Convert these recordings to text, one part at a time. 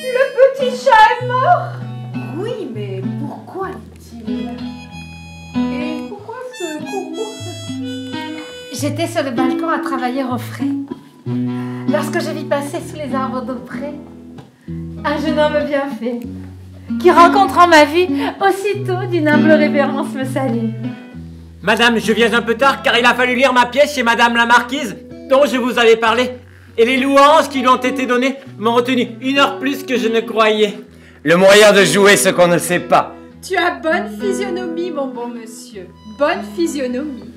Le petit chat est mort? Oui, mais pourquoi est-il là? Et pourquoi ce corbeau? J'étais sur le balcon à travailler au frais. Lorsque je vis passer sous les arbres d'auprès un jeune homme bien fait, qui rencontrant ma vue, aussitôt d'une humble révérence me salue. Madame, je viens un peu tard car il a fallu lire ma pièce chez Madame la Marquise, dont je vous avais parlé. Et les louanges qui lui ont été données m'ont retenu 1 heure plus que je ne croyais. Le moyen de jouer ce qu'on ne sait pas. Tu as bonne physionomie, mon bon monsieur. Bonne physionomie.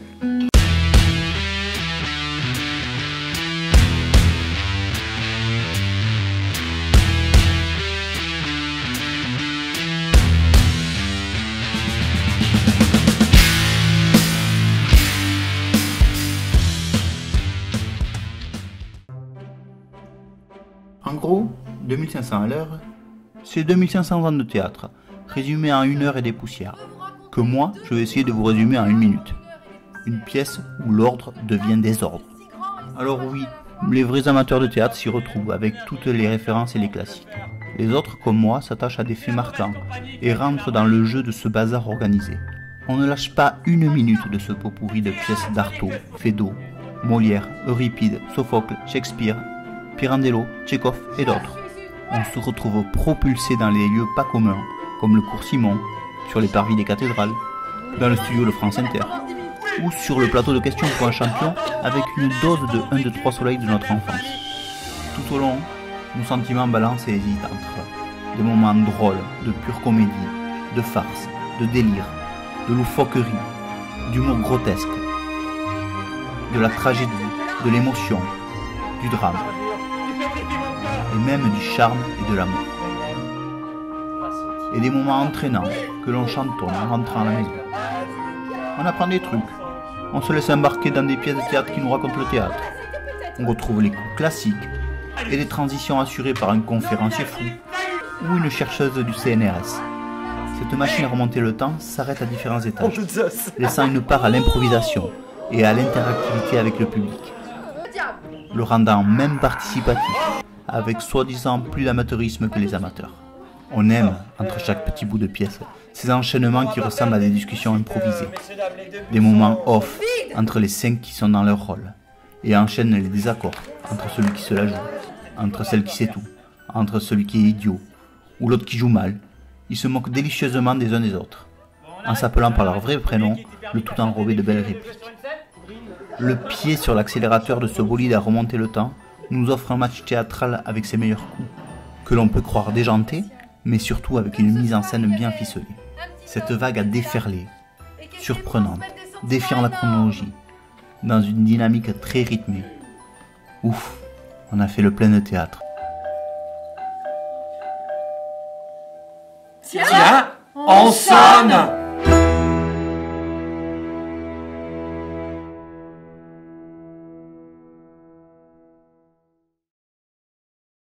En gros, 2500 à l'heure, c'est 2500 ans de théâtre, résumé en 1 heure et des poussières, que moi, je vais essayer de vous résumer en 1 minute. Une pièce où l'ordre devient désordre. Alors oui, les vrais amateurs de théâtre s'y retrouvent avec toutes les références et les classiques. Les autres, comme moi, s'attachent à des faits marquants et rentrent dans le jeu de ce bazar organisé. On ne lâche pas 1 minute de ce pot pourri de pièces d'Artaud, Feydeau, Molière, Euripide, Sophocle, Shakespeare, Pirandello, Tchekhov et d'autres. On se retrouve propulsé dans les lieux pas communs, comme le cours Simon, sur les parvis des cathédrales, dans le studio de France Inter, ou sur le plateau de questions pour un champion avec une dose de 1, 2, 3 soleils de notre enfance. Tout au long, nos sentiments balancent et hésitent entre des moments drôles, de pure comédie, de farce, de délire, de loufoquerie, d'humour grotesque, de la tragédie, de l'émotion, du drame, et même du charme et de l'amour. Et des moments entraînants que l'on chantonne en rentrant à la maison. On apprend des trucs, on se laisse embarquer dans des pièces de théâtre qui nous racontent le théâtre. On retrouve les coups classiques et des transitions assurées par un conférencier fou ou une chercheuse du CNRS. Cette machine à remonter le temps s'arrête à différents étages, laissant une part à l'improvisation et à l'interactivité avec le public, le rendant même participatif, avec soi-disant plus d'amateurisme que les amateurs. On aime, entre chaque petit bout de pièce, ces enchaînements qui ressemblent à des discussions improvisées, des moments off entre les 5 qui sont dans leur rôle, et enchaînent les désaccords entre celui qui se la joue, entre celle qui sait tout, entre celui qui est idiot, ou l'autre qui joue mal. Ils se moquent délicieusement des uns des autres, en s'appelant par leur vrai prénom, le tout enrobé de belles répliques. Le pied sur l'accélérateur de ce bolide à remonter le temps nous offre un match théâtral avec ses meilleurs coups, que l'on peut croire déjanté, mais surtout avec une mise en scène bien ficelée. Cette vague a déferlé, surprenante, défiant la chronologie, dans une dynamique très rythmée. Ouf, on a fait le plein de théâtre. Tiens, on sonne!